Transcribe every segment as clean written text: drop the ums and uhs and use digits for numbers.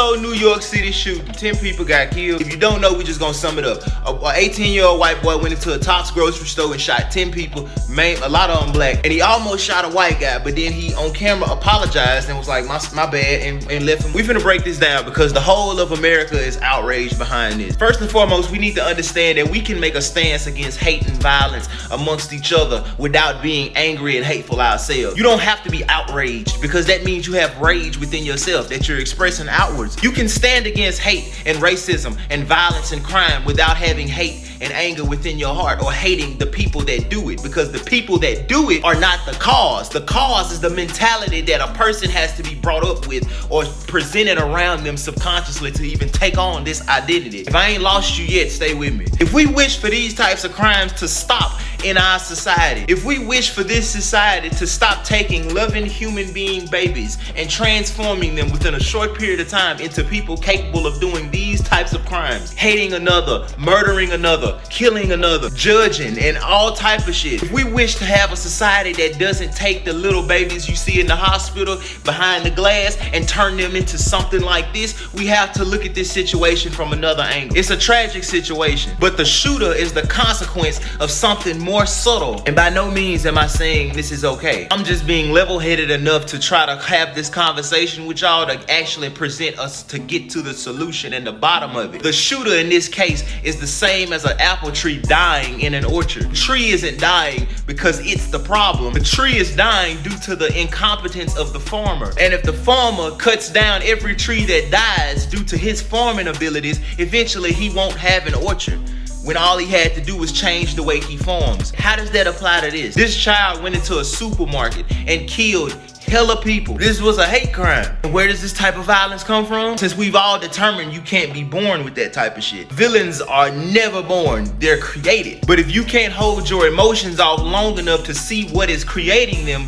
old New York City shooting. 10 people got killed. If you don't know, we just gonna sum it up. An 18-year-old white boy went into a Tops grocery store and shot 10 people, a lot of them black, and he almost shot a white guy, but then he on camera apologized and was like, my bad, and left him. We finna break this down because the whole of America is outraged behind this. First and foremost, we need to understand that we can make a stance against hate and violence amongst each other without being angry and hateful ourselves. You don't have to be outraged because that means you have rage within yourself that you're expressing outwards. You can stand against hate and racism and violence and crime without having hate and anger within your heart or hating the people that do it, because the people that do it are not the cause. The cause is the mentality that a person has to be brought up with or presented around them subconsciously to even take on this identity. If I ain't lost you yet, stay with me. If we wish for these types of crimes to stop in our society, if we wish for this society to stop taking loving human being babies and transforming them within a short period of time into people capable of doing these types of crimes, hating another, murdering another, killing another, judging, and all type of shit. If we wish to have a society that doesn't take the little babies you see in the hospital behind the glass and turn them into something like this, we have to look at this situation from another angle. It's a tragic situation, but the shooter is the consequence of something more subtle. And by no means am I saying this is okay. I'm just being level-headed enough to try to have this conversation with y'all to actually present us to get to the solution and the bottom of it. The shooter in this case is the same as an apple tree dying in an orchard. The tree isn't dying because it's the problem. The tree is dying due to the incompetence of the farmer. And if the farmer cuts down every tree that dies due to his farming abilities, eventually he won't have an orchard, when all he had to do was change the way he farms. How does that apply to this? This child went into a supermarket and killed hella people. This was a hate crime. And where does this type of violence come from? Since we've all determined you can't be born with that type of shit. Villains are never born, they're created. But if you can't hold your emotions off long enough to see what is creating them,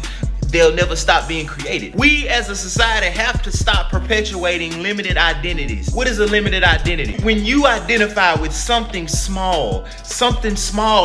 they'll never stop being created. We as a society have to stop perpetuating limited identities. What is a limited identity? When you identify with something small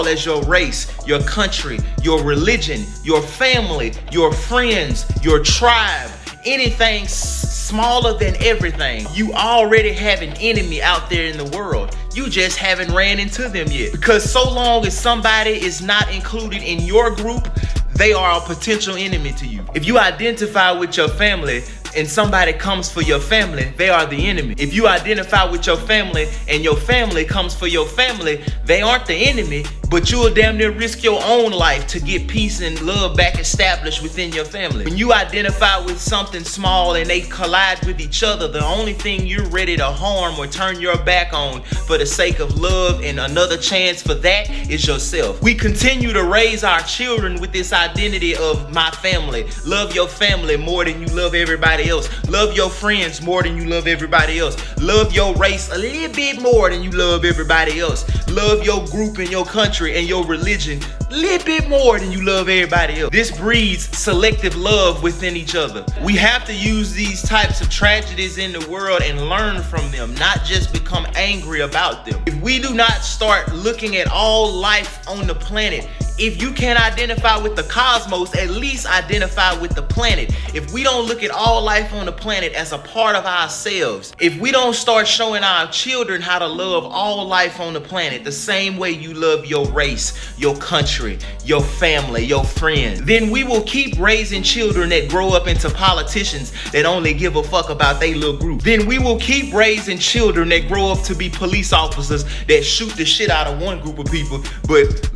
as your race, your country, your religion, your family, your friends, your tribe, anything smaller than everything, you already have an enemy out there in the world. You just haven't ran into them yet. Because so long as somebody is not included in your group, they are a potential enemy to you. If you identify with your family and somebody comes for your family, they are the enemy. If you identify with your family and your family comes for your family, they aren't the enemy, but you'll damn near risk your own life to get peace and love back established within your family. When you identify with something small and they collide with each other, the only thing you're ready to harm or turn your back on for the sake of love and another chance for that is yourself. We continue to raise our children with this identity of my family. Love your family more than you love everybody else. Love your friends more than you love everybody else. Love your race a little bit more than you love everybody else. Love your group and your country and your religion a little bit more than you love everybody else. This breeds selective love within each other. We have to use these types of tragedies in the world and learn from them, not just become angry about them. If we do not start looking at all life on the planet, if you can't identify with the cosmos, at least identify with the planet. If we don't look at all life on the planet as a part of ourselves, if we don't start showing our children how to love all life on the planet the same way you love your race, your country, your family, your friends, then we will keep raising children that grow up into politicians that only give a fuck about their little group. Then we will keep raising children that grow up to be police officers that shoot the shit out of one group of people, but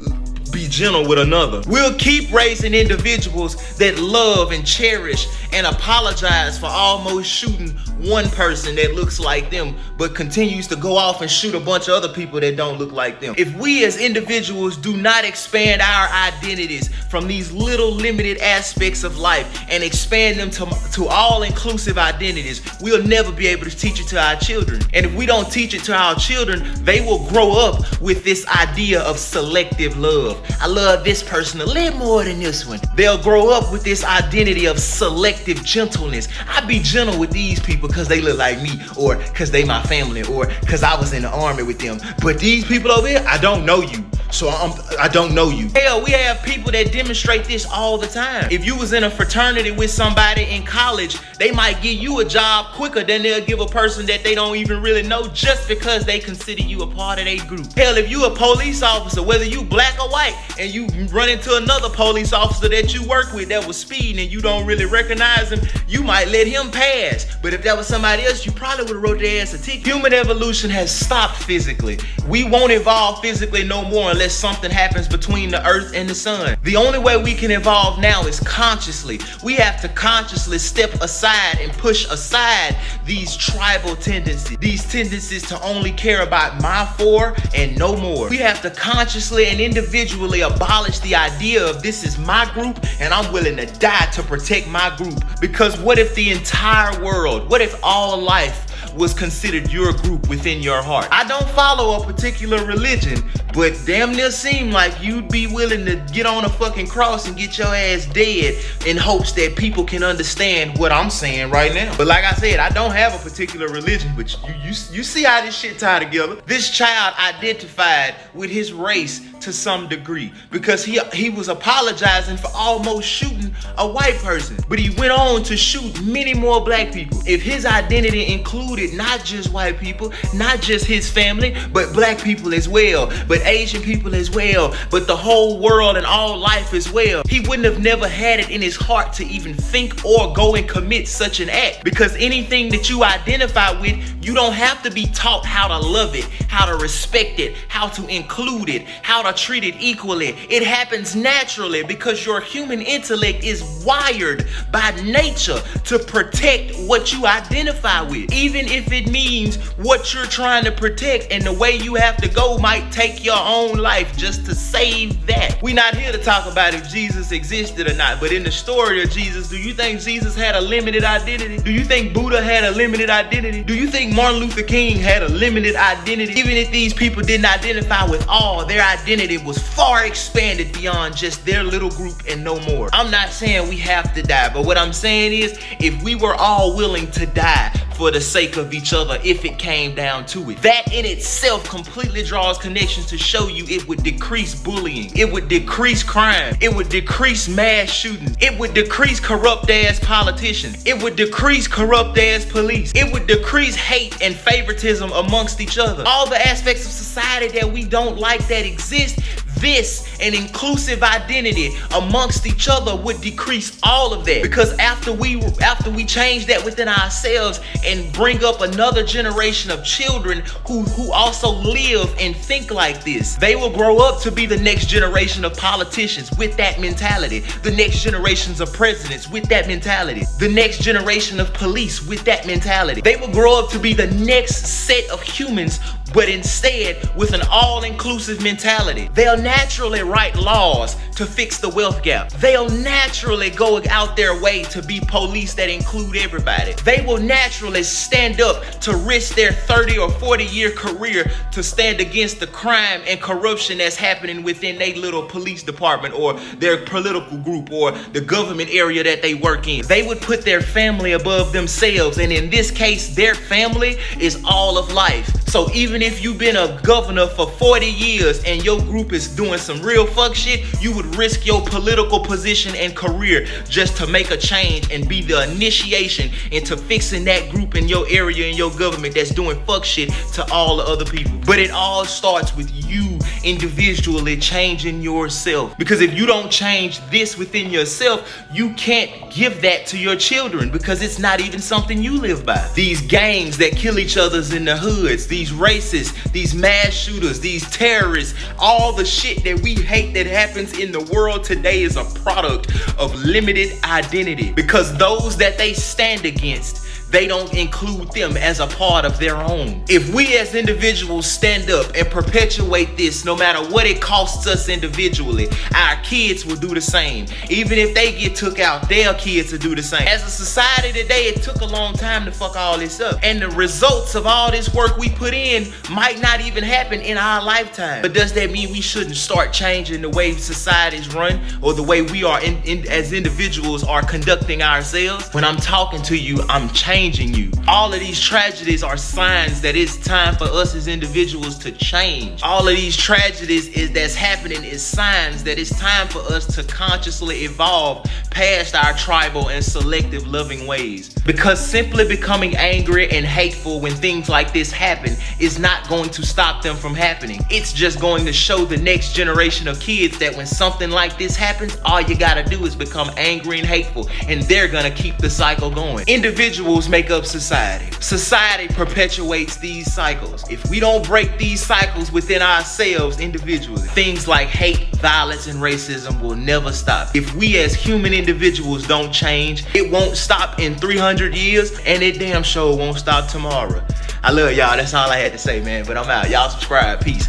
be gentle with another. We'll keep raising individuals that love and cherish and apologize for almost shooting one person that looks like them, but continues to go off and shoot a bunch of other people that don't look like them. If we as individuals do not expand our identities from these little limited aspects of life and expand them to all-inclusive identities, we'll never be able to teach it to our children. And if we don't teach it to our children, they will grow up with this idea of selective love. I love this person a little more than this one. They'll grow up with this identity of selective selective gentleness. I be gentle with these people because they look like me, or because they my family, or because I was in the army with them. But these people over here, I don't know you. So I don't know you. Hell, we have people that demonstrate this all the time. If you was in a fraternity with somebody in college, they might give you a job quicker than they'll give a person that they don't even really know, just because they consider you a part of their group. Hell, if you a police officer, whether you black or white, and you run into another police officer that you work with that was speeding and you don't really recognize him, you might let him pass. But if that was somebody else, you probably would have wrote their ass a ticket. Human evolution has stopped physically. We won't evolve physically no more unless something happens between the earth and the sun. The only way we can evolve now is consciously. We have to consciously step aside and push aside these tribal tendencies. These tendencies to only care about my four and no more. We have to consciously and individually abolish the idea of this is my group and I'm willing to die to protect my group. Because what if the entire world, what if all life was considered your group within your heart? I don't follow a particular religion, but damn near seem like you'd be willing to get on a fucking cross and get your ass dead in hopes that people can understand what I'm saying right now. But like I said, I don't have a particular religion, but you see how this shit tie together. This child identified with his race to some degree because he was apologizing for almost shooting a white person, but he went on to shoot many more black people. If his identity included not just white people, not just his family, but black people as well, but Asian people as well, but the whole world and all life as well, he wouldn't have never had it in his heart to even think or go and commit such an act. Because anything that you identify with, you don't have to be taught how to love it, how to respect it, how to include it, how to treat it equally. It happens naturally because your human intellect is wired by nature to protect what you identify with, even if it means what you're trying to protect and the way you have to go might take your own life just to save that. We're not here to talk about if Jesus existed or not, but in the story of Jesus, do you think Jesus had a limited identity? Do you think Buddha had a limited identity? Do you think Martin Luther King had a limited identity? Even if these people didn't identify with all, their identity was far expanded beyond just their little group and no more. I'm not saying we have to die, but what I'm saying is if we were all willing to die for the sake of each other, if it came down to it, that in itself completely draws connections to show you it would decrease bullying, it would decrease crime, it would decrease mass shootings, it would decrease corrupt ass politicians, it would decrease corrupt ass police, it would decrease hate and favoritism amongst each other. All the aspects of society that we don't like that exist, this an inclusive identity amongst each other would decrease all of that. Because after we change that within ourselves and bring up another generation of children who also live and think like this, they will grow up to be the next generation of politicians with that mentality, the next generations of presidents with that mentality, the next generation of police with that mentality. They will grow up to be the next set of humans, but instead with an all-inclusive mentality. They'll naturally write laws to fix the wealth gap. They'll naturally go out their way to be police that include everybody. They will naturally stand up to risk their 30 or 40-year career to stand against the crime and corruption that's happening within their little police department or their political group or the government area that they work in. They would put their family above themselves, and in this case, their family is all of life. So even if you've been a governor for 40 years and your group is doing some real fuck shit, you would risk your political position and career just to make a change and be the initiation into fixing that group in your area and your government that's doing fuck shit to all the other people. But it all starts with you individually changing yourself. Because if you don't change this within yourself, you can't give that to your children because it's not even something you live by. These gangs that kill each other's in the hoods, these racists, these mass shooters, these terrorists, all the shit that we hate that happens in the world today is a product of limited identity, because those that they stand against they don't include them as a part of their own. If we as individuals stand up and perpetuate this, no matter what it costs us individually, our kids will do the same. Even if they get took out, their kids will do the same. As a society today, it took a long time to fuck all this up. And the results of all this work we put in might not even happen in our lifetime. But does that mean we shouldn't start changing the way societies run or the way we are as individuals are conducting ourselves? When I'm talking to you, I'm changing you. All of these tragedies are signs that it's time for us as individuals to change. All of these tragedies that's happening is signs that it's time for us to consciously evolve past our tribal and selective loving ways. Because simply becoming angry and hateful when things like this happen is not going to stop them from happening. It's just going to show the next generation of kids that when something like this happens, all you gotta do is become angry and hateful, and they're gonna keep the cycle going. Individuals make up society. Society perpetuates these cycles. If we don't break these cycles within ourselves individually, things like hate, violence, and racism will never stop. If we as human individuals don't change, it won't stop in 300 years, and it damn sure won't stop tomorrow. I love y'all. That's all I had to say, man. But I'm out. Y'all subscribe. Peace.